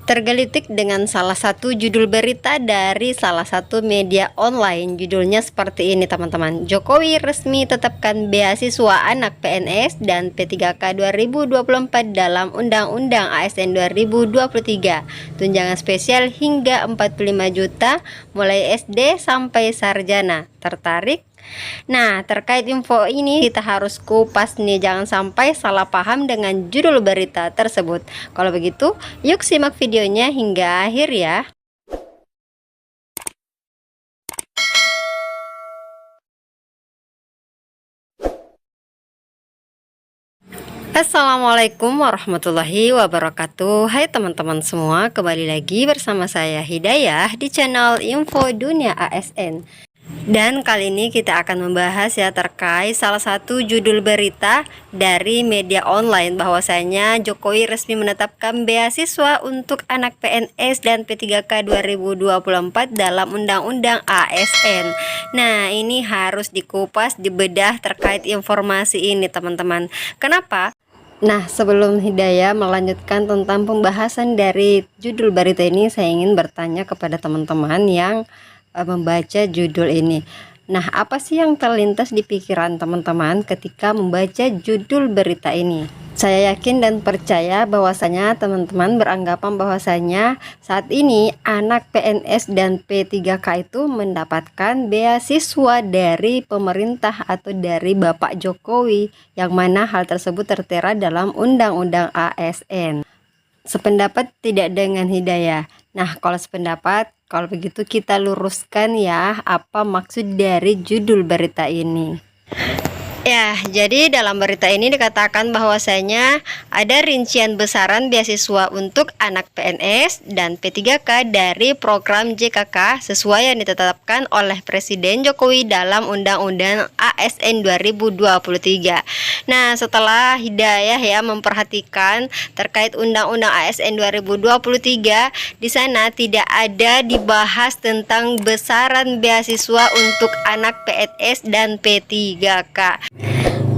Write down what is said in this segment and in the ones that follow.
Tergelitik dengan salah satu judul berita dari salah satu media online. Judulnya seperti ini teman-teman. Jokowi resmi tetapkan beasiswa anak PNS dan P3K 2024 dalam Undang-Undang ASN 2023. Tunjangan spesial hingga 45 juta mulai SD sampai sarjana. Tertarik? Nah, terkait info ini kita harus kupas nih, jangan sampai salah paham dengan judul berita tersebut. Kalau begitu, yuk simak videonya hingga akhir ya. Assalamualaikum warahmatullahi wabarakatuh. Hai teman-teman semua, kembali lagi bersama saya Hidayah di channel Info Dunia ASN. Dan kali ini kita akan membahas ya terkait salah satu judul berita dari media online bahwasanya Jokowi resmi menetapkan beasiswa untuk anak PNS dan P3K 2024 dalam Undang-Undang ASN. Nah, ini harus dikupas, dibedah terkait informasi ini teman-teman. Kenapa? Nah, sebelum Hidayah melanjutkan tentang pembahasan dari judul berita ini, saya ingin bertanya kepada teman-teman yang membaca judul ini. Nah, apa sih yang terlintas di pikiran teman-teman ketika membaca judul berita ini? Saya yakin dan percaya bahwasanya teman-teman beranggapan bahwasanya saat ini anak PNS dan P3K itu mendapatkan beasiswa dari pemerintah atau dari Bapak Jokowi, yang mana hal tersebut tertera dalam Undang-Undang ASN. Sependapat tidak dengan Hidayah? Nah, kalau sependapat, kalau begitu kita luruskan ya apa maksud dari judul berita ini. Ya, jadi dalam berita ini dikatakan bahwasanya ada rincian besaran beasiswa untuk anak PNS dan P3K dari program JKK sesuai yang ditetapkan oleh Presiden Jokowi dalam Undang-Undang ASN 2023. Nah, setelah Hidayah ya memperhatikan terkait Undang-Undang ASN 2023, di sana tidak ada dibahas tentang besaran beasiswa untuk anak PNS dan P3K.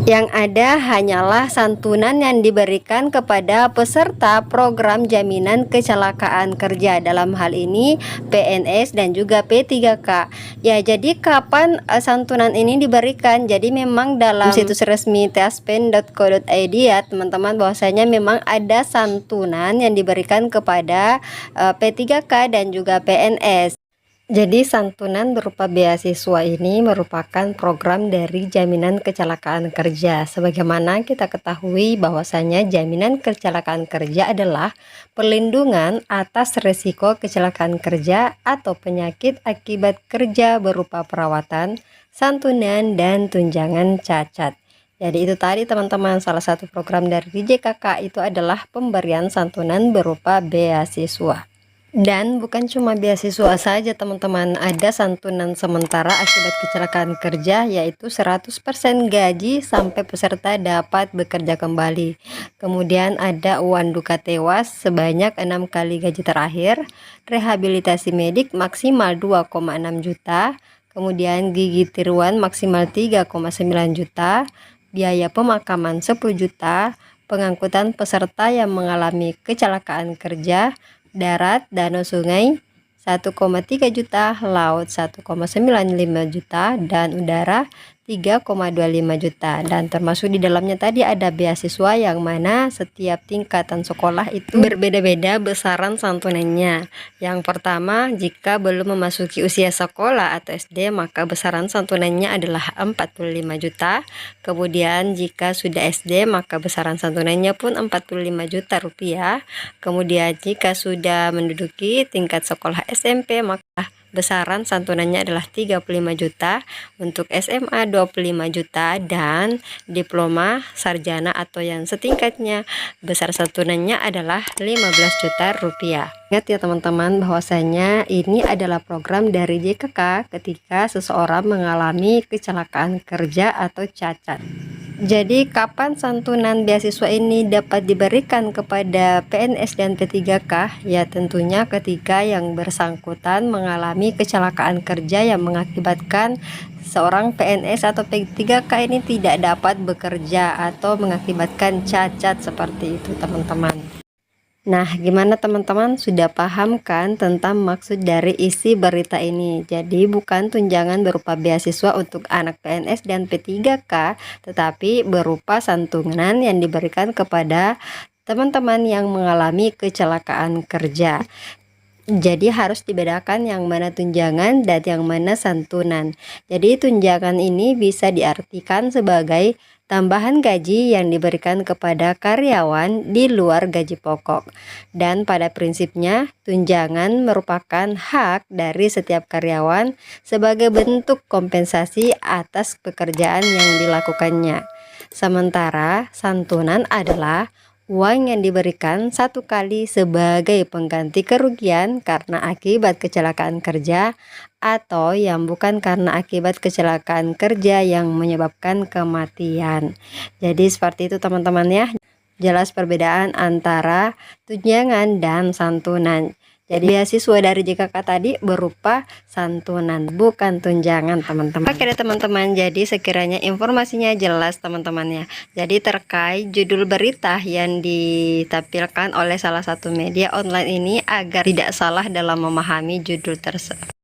Yang ada hanyalah santunan yang diberikan kepada peserta program jaminan kecelakaan kerja, dalam hal ini PNS dan juga P3K. Ya, jadi kapan santunan ini diberikan? Jadi memang dalam situs resmi taspen.co.id ya teman-teman, bahwasanya memang ada santunan yang diberikan kepada P3K dan juga PNS. Jadi santunan berupa beasiswa ini merupakan program dari jaminan kecelakaan kerja. Sebagaimana kita ketahui bahwasanya jaminan kecelakaan kerja adalah perlindungan atas risiko kecelakaan kerja atau penyakit akibat kerja berupa perawatan, santunan, dan tunjangan cacat. Jadi itu tadi teman-teman, salah satu program dari JKK itu adalah pemberian santunan berupa beasiswa. Dan bukan cuma beasiswa saja teman-teman, ada santunan sementara akibat kecelakaan kerja yaitu 100% gaji sampai peserta dapat bekerja kembali. Kemudian ada uang duka tewas sebanyak 6 kali gaji terakhir, rehabilitasi medik maksimal 2,6 juta, kemudian gigi tiruan maksimal 3,9 juta, biaya pemakaman 10 juta, pengangkutan peserta yang mengalami kecelakaan kerja darat, danau sungai 1,3 juta, laut 1,95 juta, dan udara 3,25 juta. Dan termasuk di dalamnya tadi ada beasiswa yang mana setiap tingkatan sekolah itu berbeda-beda besaran santunannya. Yang pertama, jika belum memasuki usia sekolah atau SD, maka besaran santunannya adalah 45 juta. Kemudian jika sudah SD, maka besaran santunannya pun 45 juta rupiah. Kemudian jika sudah menduduki tingkat sekolah SMP, maka besaran santunannya adalah 35 juta, untuk SMA 25 juta, dan diploma sarjana atau yang setingkatnya besar santunannya adalah 15 juta rupiah. Ingat ya teman-teman bahwasanya ini adalah program dari JKK ketika seseorang mengalami kecelakaan kerja atau cacat. Jadi kapan santunan beasiswa ini dapat diberikan kepada PNS dan P3K? Ya tentunya ketika yang bersangkutan mengalami kecelakaan kerja yang mengakibatkan seorang PNS atau P3K ini tidak dapat bekerja atau mengakibatkan cacat seperti itu teman-teman. Nah, gimana teman-teman, sudah paham kan tentang maksud dari isi berita ini? Jadi bukan tunjangan berupa beasiswa untuk anak PNS dan P3K, tetapi berupa santunan yang diberikan kepada teman-teman yang mengalami kecelakaan kerja. Jadi harus dibedakan yang mana tunjangan dan yang mana santunan. Jadi tunjangan ini bisa diartikan sebagai tambahan gaji yang diberikan kepada karyawan di luar gaji pokok. Dan pada prinsipnya tunjangan merupakan hak dari setiap karyawan sebagai bentuk kompensasi atas pekerjaan yang dilakukannya. Sementara santunan adalah uang yang diberikan satu kali sebagai pengganti kerugian karena akibat kecelakaan kerja atau yang bukan karena akibat kecelakaan kerja yang menyebabkan kematian. Jadi seperti itu teman-teman ya. Jelas perbedaan antara tunjangan dan santunan. Jadi beasiswa dari JKK tadi berupa santunan, bukan tunjangan teman-teman. Oke deh teman-teman, jadi sekiranya informasinya jelas teman-teman ya. Jadi terkait judul berita yang ditampilkan oleh salah satu media online ini agar tidak salah dalam memahami judul tersebut.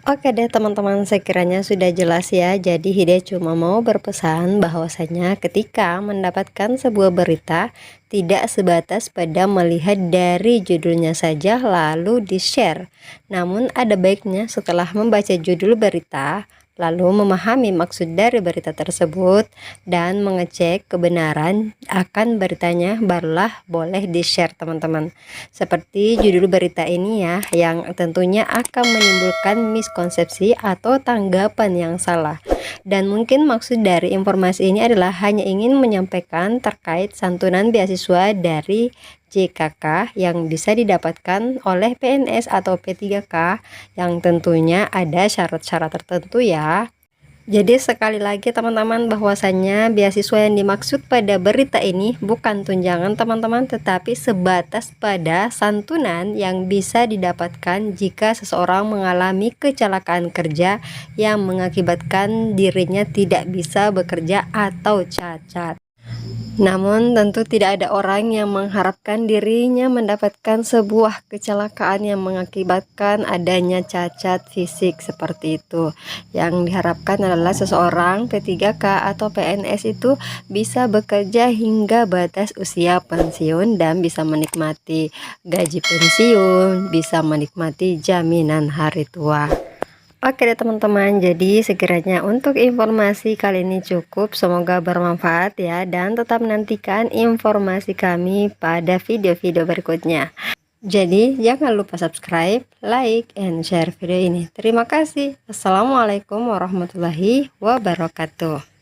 Oke deh teman-teman, sekiranya sudah jelas ya. Jadi Hide cuma mau berpesan bahwasanya ketika mendapatkan sebuah berita, tidak sebatas pada melihat dari judulnya saja lalu di-share. Namun ada baiknya setelah membaca judul berita, lalu memahami maksud dari berita tersebut dan mengecek kebenaran akan beritanya, barulah boleh di-share teman-teman. Seperti judul berita ini ya, yang tentunya akan menimbulkan miskonsepsi atau tanggapan yang salah. Dan mungkin maksud dari informasi ini adalah hanya ingin menyampaikan terkait santunan beasiswa dari JKK yang bisa didapatkan oleh PNS atau P3K yang tentunya ada syarat-syarat tertentu ya. Jadi sekali lagi teman-teman, bahwasannya beasiswa yang dimaksud pada berita ini bukan tunjangan teman-teman, tetapi sebatas pada santunan yang bisa didapatkan jika seseorang mengalami kecelakaan kerja yang mengakibatkan dirinya tidak bisa bekerja atau cacat. Namun tentu tidak ada orang yang mengharapkan dirinya mendapatkan sebuah kecelakaan yang mengakibatkan adanya cacat fisik seperti itu. Yang diharapkan adalah seseorang P3K atau PNS itu bisa bekerja hingga batas usia pensiun dan bisa menikmati gaji pensiun, bisa menikmati jaminan hari tua. Oke deh teman-teman, jadi sekiranya untuk informasi kali ini cukup, semoga bermanfaat ya, dan tetap menantikan informasi kami pada video-video berikutnya. Jadi jangan lupa subscribe, like, and share video ini. Terima kasih. Assalamualaikum warahmatullahi wabarakatuh.